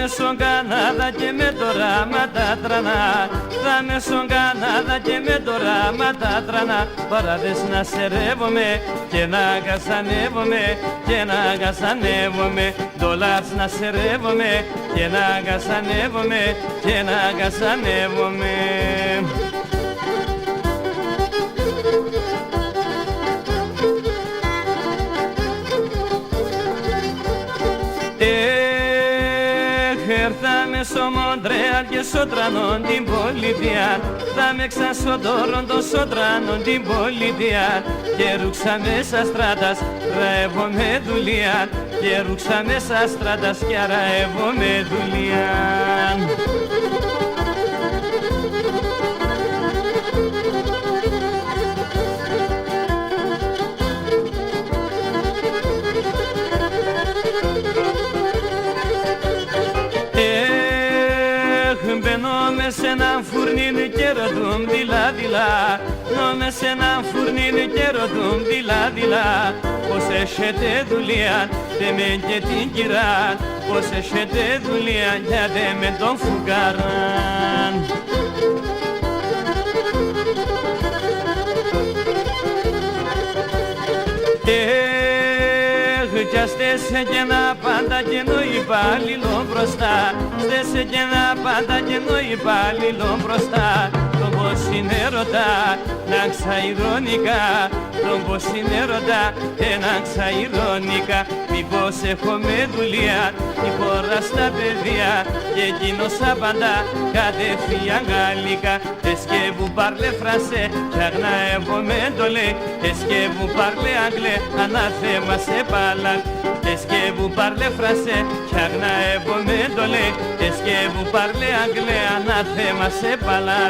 με στον Κανάδα και με το ράμα τα τρανά. Θα με στον Κανάδα και με το ράμα τα τρανά. Παράδες να σερεύομαι και να αγκασανεύομαι και να αγκασανεύομαι. Δολάρς να σερεύομαι και να αγκασανεύομαι και να αγκασανεύομαι. Έρθαμε στο Μοντρέαλ και στο Τρανόν την πολιτεία. Θα με ξάσω Τόροντο στο Τρανόν την πολιτεία. Και ρούξα μέσα στράτας, ραεύω με δουλειά. Και ρούξα μέσα στράτας και ραεύω με δουλειά. Μες σε έναν φουρνίνι και ρωτούμ δειλά-δειλά. Μες σε έναν φουρνίνι και ρωτούμ δειλά-δειλά. Πως έχετε δουλειά δε μεν και την κυρά. Πως έχετε δουλειά για δε μεν τον φουγκαράν. Κι στέσε και ένα πάντα καινό υπάλληλο μπροστά. Στέσε και ένα πάντα καινό υπάλληλο μπροστά. Τον πως είναι ρωτά να ξαειρώνικα. Τον πως είναι ρωτά να ξαειρώνικα. Μήπως έχω με δουλειά τη χώρα στα παιδεία. Και εκείνος απαντά κατευθείαν γαλλικά. Est-ce que vous parlez français? Car να έχω με το λέει. Est-ce que vous parlez anglais? Ανάθεμα σε παλά. Est-ce que vous parlez français? Car να έχω με το λέει. Est-ce que vous parlez anglais? Ανάθεμα σε παλά.